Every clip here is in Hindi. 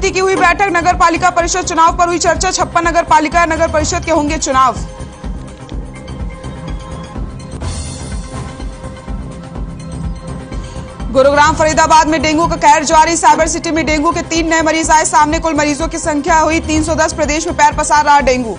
समिति की हुई बैठक। नगर पालिका परिषद चुनाव पर हुई चर्चा। 56 नगर पालिका नगर परिषद के होंगे चुनाव। गुरुग्राम फरीदाबाद में डेंगू का कहर जारी। साइबर सिटी में डेंगू के 3 नए मरीज आए सामने। कुल मरीजों की संख्या हुई 310। प्रदेश में पैर पसार रहा डेंगू।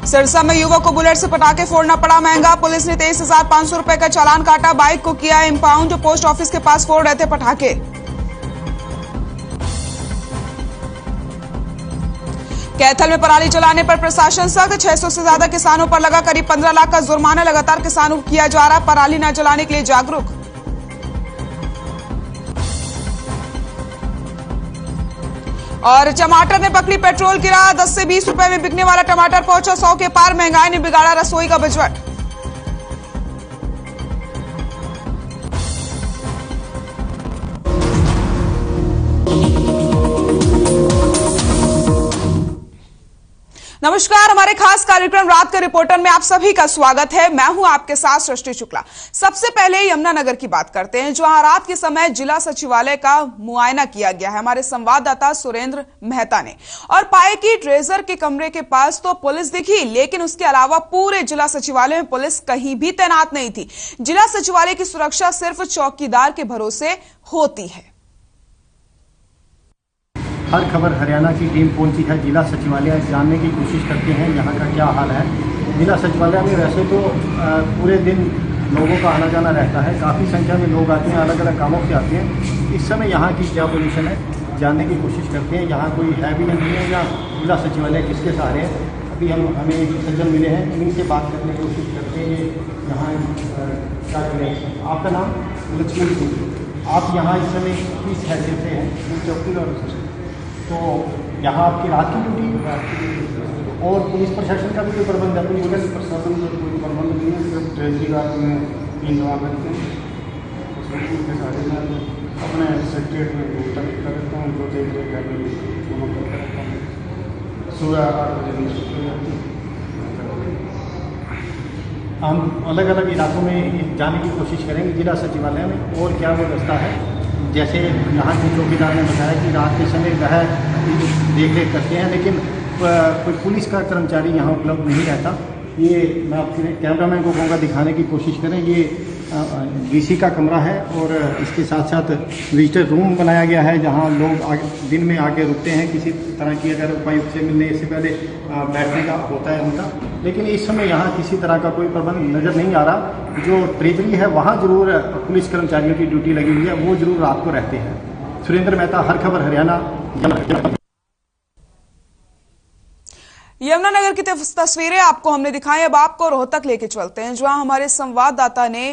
सिरसा में युवक को बुलेट से पटाखे फोड़ना पड़ा महंगा। पुलिस ने 23,500 रुपए का चालान काटा। बाइक को किया इंपाउंड। पोस्ट ऑफिस के पास फोड़ रहे थे पटाखे। कैथल में पराली जलाने पर प्रशासन सख्त। 600 से ज्यादा किसानों पर लगा करीब 15 लाख का जुर्माना। लगातार किसानों को किया जा रहा पराली न जलाने के लिए जागरूक। और टमाटर ने पकड़ी पेट्रोल की राह। 10 से 20 रुपए में बिकने वाला टमाटर पहुंचा 100 के पार। महंगाई ने बिगाड़ा रसोई का बजट। नमस्कार, हमारे खास कार्यक्रम रात का रिपोर्टर में आप सभी का स्वागत है। मैं हूं आपके साथ सृष्टि शुक्ला। सबसे पहले यमुनानगर की बात करते हैं, जहां रात के समय जिला सचिवालय का मुआयना किया गया है हमारे संवाददाता सुरेंद्र मेहता ने, और पाए कि ट्रेजर के कमरे के पास तो पुलिस दिखी, लेकिन उसके अलावा पूरे जिला सचिवालय में पुलिस कहीं भी तैनात नहीं थी। जिला सचिवालय की सुरक्षा सिर्फ चौकीदार के भरोसे होती है। हर खबर हरियाणा की टीम पहुंची है जिला सचिवालय, जानने की कोशिश करते हैं यहाँ का क्या हाल है। जिला सचिवालय में वैसे तो पूरे दिन लोगों का आना जाना रहता है, काफ़ी संख्या में लोग आते हैं, अलग अलग कामों से आते हैं। इस समय यहाँ की क्या पोजीशन है जानने की कोशिश करते हैं। यहाँ कोई है भी नहीं है या जिला सचिवालय किसके सहारे है। अभी हमें एक सज्जन मिले हैं, इन्हीं से बात करने की कोशिश करते हैं। यहाँ क्या करें, आपका नाम? लक्ष्मण सिंह। आप यहाँ इस समय किस हैसियत से हैं? चौकीदार। तो यहाँ आपकी रात की ड्यूटी और पुलिस प्रशासन का भी कोई प्रबंध है? पुलिस प्रशासन का कोई प्रबंध नहीं है, सिर्फ ट्रेजरी गार्ड में 3 जवान रखते हैं। उसके सारे में अपने सेक्रेटरी में कर देता हूँ, जो देख रेख है दोनों करता रहता हूँ। सुबह 8 बजे छुट्टी हो जाती है। हम अलग अलग इलाकों में जाने की कोशिश करेंगे जिला सचिवालय में और क्या व्यवस्था है। जैसे यहाँ के चौकीदार ने बताया कि रात के समय वह देख रेख करते हैं, लेकिन कोई पुलिस का कर्मचारी यहाँ उपलब्ध नहीं रहता। ये मैं आपके कैमरामैन को कहूँगा दिखाने की कोशिश करें। ये डीसी का कमरा है और इसके साथ साथ विजिटर रूम बनाया गया है, जहाँ लोग दिन में आके रुकते हैं। किसी तरह की अगर उपायुक्त से मिलने से पहले बैठने का होता है उनका, लेकिन इस समय यहाँ किसी तरह का कोई प्रबंध नज़र नहीं आ रहा। जो ट्रेजरी है वहाँ जरूर पुलिस कर्मचारियों की ड्यूटी लगी हुई है, वो जरूर रात को रहते हैं। सुरेंद्र मेहता, हर खबर हरियाणा। यमुनानगर की तस्वीरें आपको हमने दिखाई। अब आपको रोहतक लेके चलते हैं, जहां हमारे संवाददाता ने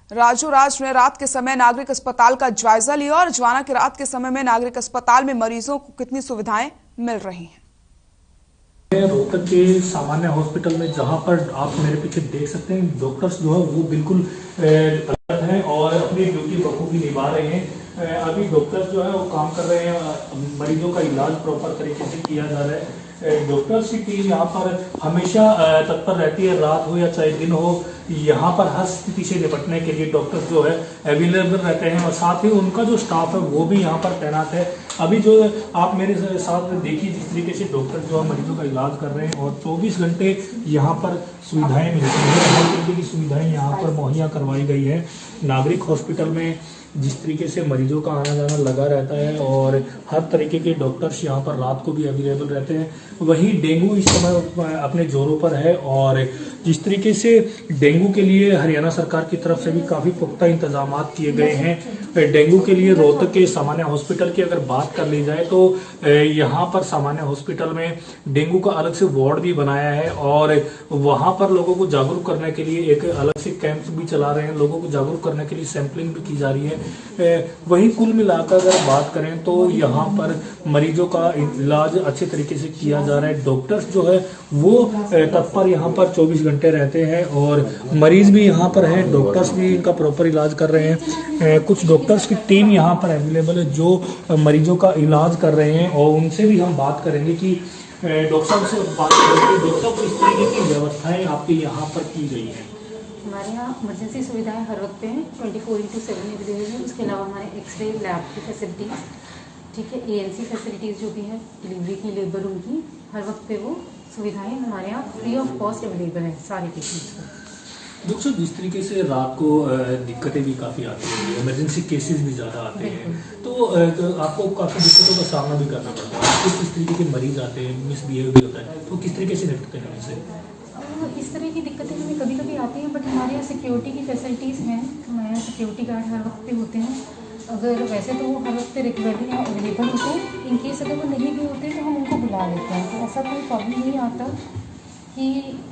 राजू राज ने रात के समय नागरिक अस्पताल का जायजा लिया और जाना कि रात के समय में नागरिक अस्पताल में मरीजों को कितनी सुविधाएं मिल रही हैं। रोहतक के सामान्य हॉस्पिटल में, जहां पर आप मेरे पीछे देख सकते हैं, डॉक्टर्स जो है वो बिल्कुल अलर्ट हैं और अपनी ड्यूटी बखूबी निभा रहे हैं। अभी डॉक्टर्स जो है वो काम कर रहे हैं, मरीजों का इलाज प्रॉपर तरीके से किया जा रहा है। डॉक्टर्स की टीम यहाँ पर हमेशा तत्पर रहती है, रात हो या चाहे दिन हो। यहाँ पर हर स्थिति से निपटने के लिए डॉक्टर्स जो है अवेलेबल रहते हैं और साथ ही उनका जो स्टाफ है वो भी यहाँ पर तैनात है। अभी जो आप मेरे साथ देखिए, जिस तरीके से डॉक्टर जो है मरीजों का इलाज कर रहे हैं और 24 घंटे यहाँ पर सुविधाएं मिलती हैं। हर तरीके की सुविधाएं यहाँ पर मुहैया करवाई गई है। नागरिक हॉस्पिटल में जिस तरीके से मरीजों का आना जाना लगा रहता है और हर तरीके के डॉक्टर्स यहाँ पर रात को भी अवेलेबल रहते हैं, वहीं डेंगू इस समय अपने जोरों पर है। और जिस तरीके से डेंगू के लिए हरियाणा सरकार की तरफ से भी काफ़ी पुख्ता इंतजाम किए गए हैं। डेंगू के लिए रोहतक के सामान्य हॉस्पिटल की अगर बात कर ली जाए तो यहाँ पर सामान्य हॉस्पिटल में डेंगू का अलग से वार्ड भी बनाया है और वहाँ पर लोगों को जागरूक करने के लिए एक अलग से कैंप भी चला रहे हैं। लोगों को जागरूक करने के लिए सैंपलिंग भी की जा रही है। वहीं कुल मिलाकर अगर बात करें तो यहाँ पर मरीजों का इलाज अच्छे तरीके से किया जा रहा है। डॉक्टर्स जो है वो तत्पर यहाँ पर 24 घंटे रहते हैं और मरीज भी यहाँ पर है, डॉक्टर्स भी इनका प्रॉपर इलाज कर रहे हैं। कुछ डॉक्टर्स की टीम यहाँ पर अवेलेबल है जो मरीजों का इलाज कर रहे हैं और उनसे भी हम बात करेंगे कि डॉक्टर साहब से बात करेंगे। डॉक्टर साहब, किस तरीके की व्यवस्थाएं आपके यहाँ पर की गई है? हमारे हमारे यहाँ इमरजेंसी सुविधाएं हर वक्त पे हैं, 24/7 अवेलेबल है। उसके अलावा हमारे एक्सरे लैब की फैसिलिटीज़, ठीक है, ANC फैसिलिटीज़ जो भी है, डिलीवरी की, लेबर रूम की, हर वक्त पे वो सुविधाएं हमारे यहाँ फ्री ऑफ कॉस्ट अवेलेबल हैं सारे पेशेंट्स को। डॉक्टर साहब, जिस तरीके से रात को दिक्कतें भी काफ़ी आती हैं, इमरजेंसी केसेस भी ज़्यादा आते हैं, तो आपको काफ़ी दिक्कतों का सामना भी करना पड़ता है। किस तरीके के मरीज आते हैं, मिसबिहेव भी होता है, तो किस तरीके से निपटते हैं इनसे? इस तरह की दिक्कतें हमें कभी कभी आती हैं, बट हमारे यहाँ सिक्योरिटी की फैसिलिटीज़ हैं। हमारे यहाँ सिक्योरिटी गार्ड हर वक्त पे होते हैं। अगर वैसे तो वो हर वक्त रेगुलरली यहाँ अवेलेबल होते हैं। इन केस अगर वो नहीं भी होते तो हम उनको बुला लेते हैं, तो ऐसा कोई प्रॉब्लम नहीं आता कि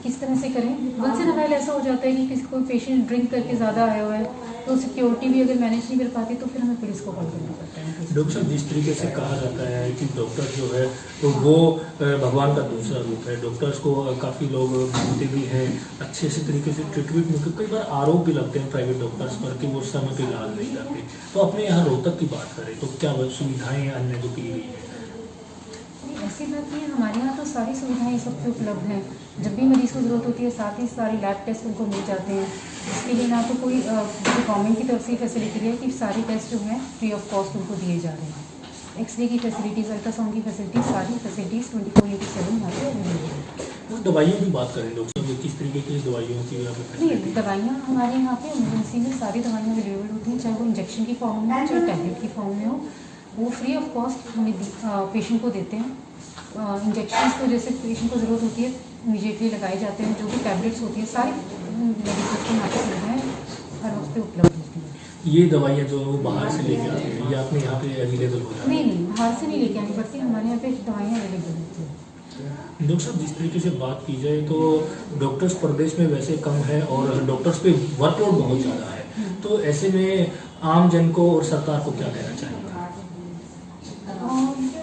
किस तरह से करें। वंस इन अ व्हाइल ऐसा हो जाता है कि किसी कोई पेशेंट ड्रिंक करके ज़्यादा आया हुआ है, तो सिक्योरिटी भी अगर मैनेज नहीं कर पाती तो फिर हमें पुलिस को कॉल करना पड़ता है। डॉक्टर साहब, जिस तरीके से कहा जाता है कि डॉक्टर जो है तो वो भगवान का दूसरा रूप है, डॉक्टर्स को काफ़ी लोग मानते भी हैं, अच्छे से तरीके से ट्रीटमेंट में कई बार आरोप भी लगते हैं प्राइवेट डॉक्टर्स पर कि वो समय पर इलाज नहीं करते। तो अपने यहाँ रोहतक की बात करें तो क्या सुविधाएँ अन्य जो की गई है? ऐसी बात नहीं है, हमारे यहाँ तो सारी सुविधाएं इस वक्त उपलब्ध हैं। जब भी मरीज़ को ज़रूरत होती है, साथ ही सारे लैब टेस्ट उनको मिल जाते हैं। इसके लिए ना तो कोई गवर्नमेंट की तरफ से फैसिलिटी है कि सारे टेस्ट जो हैं फ्री ऑफ कॉस्ट उनको दिए जा रहे हैं। एक्सरे की फैसिलिटीज़, अल्ट्रासाउंड की फैसिलिटीज़, सारी फैसिलिटीज़ 24/7 यहाँ पे अवेलेबल है। वो दवाइयों की बात करें डॉक्टर साहब, किस तरीके की दवाइयों की नहीं, दवाइयाँ हमारे यहाँ पे इमरजेंसी में सारी दवाइयाँ अवेलेबल होती हैं, चाहे वो इंजेक्शन की फॉर्म में हो, चाहे टैबलेट की फॉर्म में हो। वो फ्री ऑफ कॉस्ट हमें पेशेंट को देते हैं। इंजेक्शंस को जैसे पेशेंट को ज़रूरत होती है इमीडिएटली लगाए जाते हैं। जो भी टैबलेट्स होती है, सारी मेडिकल की यहाँ पे सुविधाएँ हर वक्त पे उपलब्ध होती हैं। ये दवाइयाँ जो वो बाहर से लेके आते हैं, ये अपने यहाँ पे अवेलेबल हो जाती है? नहीं, बाहर से नहीं लेके आनी पड़ती, हमारे यहाँ पे दवाइयाँ अवेलेबल होती हैं। डॉक्टर साहब, जिस तरीके से बात की जाए तो डॉक्टर्स प्रदेश में वैसे कम है और डॉक्टर्स पे वर्कलोड बहुत ज़्यादा है, तो ऐसे में आम जन को और सरकार को क्या कहना चाहिए?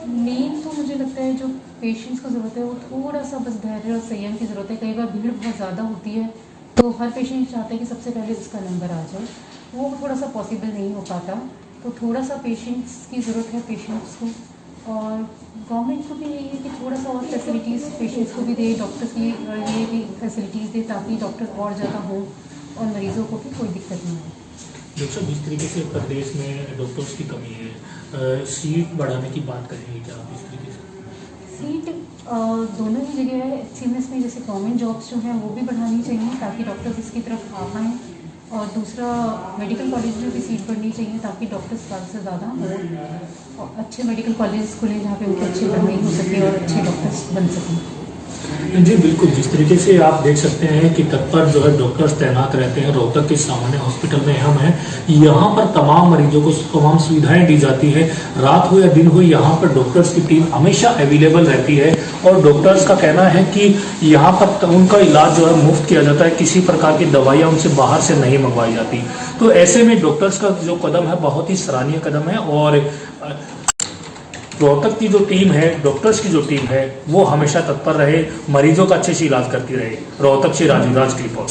मेन तो मुझे लगता है जो पेशेंट्स को ज़रूरत है वो थोड़ा सा बस धैर्य और संयम की ज़रूरत है। कई बार भीड़ बहुत ज़्यादा होती है, तो हर पेशेंट चाहता है कि सबसे पहले उसका नंबर आ जाए, वो थोड़ा सा पॉसिबल नहीं हो पाता। तो थोड़ा सा पेशेंट्स की ज़रूरत है पेशेंट्स को, और गवर्नमेंट को भी यही है कि थोड़ा सा और फैसिलिटीज़ पेशेंट्स को भी दे, डॉक्टर्स की ये भी फैसिलिटीज़ दे, ताकि डॉक्टर और ज़्यादा हों और मरीज़ों को भी कोई दिक्कत नहीं हो। डॉक्टर, जिस तरीके से प्रदेश में डॉक्टर्स की कमी है, सीट बढ़ाने की बात करेंगे क्या आप इस तरीके से? सीट दोनों ही जगह है। HCMS में जैसे गवर्नमेंट जॉब्स जो हैं वो भी बढ़ानी चाहिए ताकि डॉक्टर्स इसकी तरफ आ पाएँ, और दूसरा मेडिकल कॉलेज में भी सीट बढ़नी चाहिए ताकि डॉक्टर्स ज़्यादा से ज़्यादा और अच्छे मेडिकल कॉलेज खुलें जहाँ पे उनकी अच्छी पढ़ाई हो सके और अच्छे डॉक्टर्स बन सकें। जी बिल्कुल, जिस तरीके से आप देख सकते हैं कि तत्पर जो है डॉक्टर्स तैनात रहते हैं। रोहतक के सामान्य हॉस्पिटल में हम हैं, यहाँ पर तमाम मरीजों को तमाम सुविधाएं दी जाती है। रात हो या दिन हो, यहाँ पर डॉक्टर्स की टीम हमेशा अवेलेबल रहती है, और डॉक्टर्स का कहना है कि यहाँ पर उनका इलाज जो है मुफ्त किया जाता है, किसी प्रकार की दवाइयाँ उनसे बाहर से नहीं मंगवाई जाती। तो ऐसे में डॉक्टर्स का जो कदम है बहुत ही सराहनीय कदम है, और रोहतक की जो टीम है, डॉक्टर्स की जो टीम है, वो हमेशा तत्पर रहे, मरीजों का अच्छे से इलाज करती रहे। रोहतक से राजीव राज की रिपोर्ट।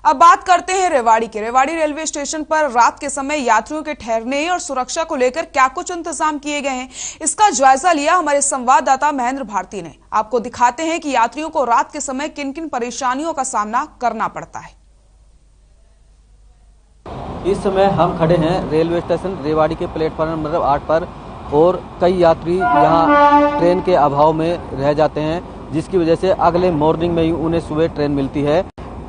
अब बात करते हैं रेवाड़ी के। रेवाड़ी रेलवे स्टेशन पर रात के समय यात्रियों के ठहरने और सुरक्षा को लेकर क्या कुछ इंतजाम किए गए हैं, इसका जायजा लिया हमारे संवाददाता महेंद्र भारती ने। आपको दिखाते हैं कि यात्रियों को रात के समय किन किन परेशानियों का सामना करना पड़ता है। इस समय हम खड़े हैं रेलवे स्टेशन रेवाड़ी के प्लेटफॉर्म नंबर 8 पर, और कई यात्री यहाँ ट्रेन के अभाव में रह जाते हैं, जिसकी वजह से अगले मॉर्निंग में ही उन्हें सुबह ट्रेन मिलती है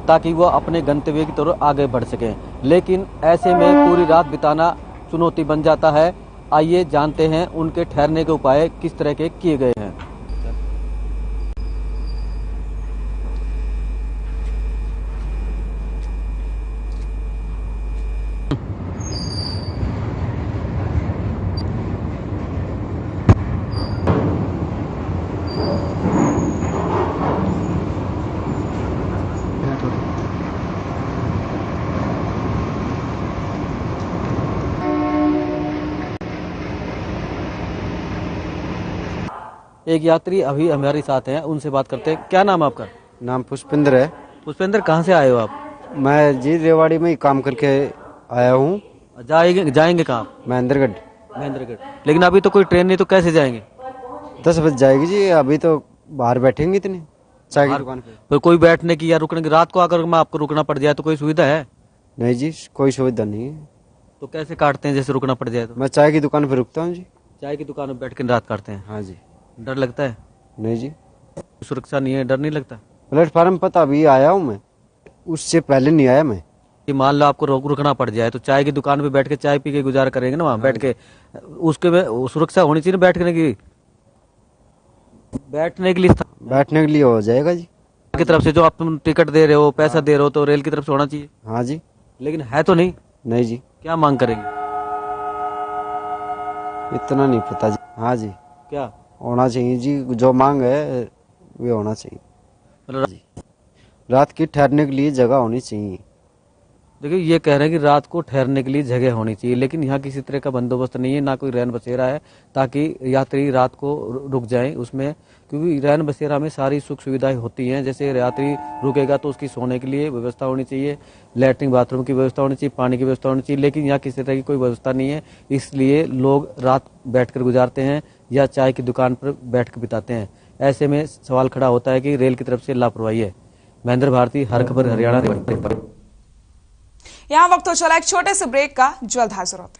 ताकि वो अपने गंतव्य की तरफ आगे बढ़ सकें। लेकिन ऐसे में पूरी रात बिताना चुनौती बन जाता है। आइए जानते हैं उनके ठहरने के उपाय किस तरह के किए गए हैं। एक यात्री अभी हमारे साथ हैं, उनसे बात करते हैं। क्या नाम है आपका? नाम पुष्पेंद्र है। पुष्पेंद्र, कहाँ से आए हो आप? मैं जी रेवाड़ी में ही काम करके आया हूँ। जाएंगे कहाँ? महेंद्रगढ़। लेकिन अभी तो कोई ट्रेन नहीं, तो कैसे जाएंगे? 10 बज जाएगी जी, अभी तो बाहर बैठेंगे इतने। चाय की दुकान पे। पर कोई बैठने की या रुकने की, रात को अगर मैं आपको रुकना पड़ जाए तो कोई सुविधा है? नहीं जी, कोई सुविधा नहीं है। तो कैसे काटते हैं जैसे रुकना पड़ जाए तो? मैं चाय की दुकान पे रुकता हूँ जी। चाय की दुकान में बैठ के रात काटते हैं? हाँ जी। डर लगता है? नहीं जी, सुरक्षा नहीं है, डर नहीं लगता? प्लेटफार्म पर तो अभी आया हूँ मैं, उससे पहले नहीं आया मैं। कि मान लो आपको रुकना पड़ जाए तो चाय की दुकान पे बैठ के चाय पी के गुजारा करेंगे ना, वहाँ बैठ के, उसके में सुरक्षा होनी चाहिए ना बैठने की, बैठने के लिए बैठने के लिए हो जाएगा जी। की तरफ से जो आप तुम टिकट दे रहे हो, पैसा दे रहे हो, तो रेल की तरफ से होना चाहिए। हाँ जी। लेकिन है तो नहीं। नहीं जी, क्या मांग करेंगे? इतना नहीं पता जी। हाँ जी, क्या होना चाहिए जी, जो मांग है वे होना चाहिए। मतलब रात की ठहरने के लिए जगह होनी चाहिए। देखिए ये कह रहे हैं कि रात को ठहरने के लिए जगह होनी चाहिए, लेकिन यहाँ किसी तरह का बंदोबस्त नहीं है, ना कोई रैन बसेरा है ताकि यात्री रात को रुक जाएं उसमें, क्योंकि रैन बसेरा में सारी सुख सुविधाएं होती हैं। जैसे यात्री रुकेगा तो उसकी सोने के लिए व्यवस्था होनी चाहिए, लैट्रिन बाथरूम की व्यवस्था होनी चाहिए, पानी की व्यवस्था होनी चाहिए, लेकिन यहाँ किसी तरह की कोई व्यवस्था नहीं है। इसलिए लोग रात बैठकर गुजारते हैं या चाय की दुकान पर बैठ कर बिताते हैं। ऐसे में सवाल खड़ा होता है कि रेल की तरफ से लापरवाही है। महेंद्र भारती, हर खबर हरियाणा। यहाँ वक्त हो चला एक छोटे से ब्रेक का, जल्द हाजिर होते हैं।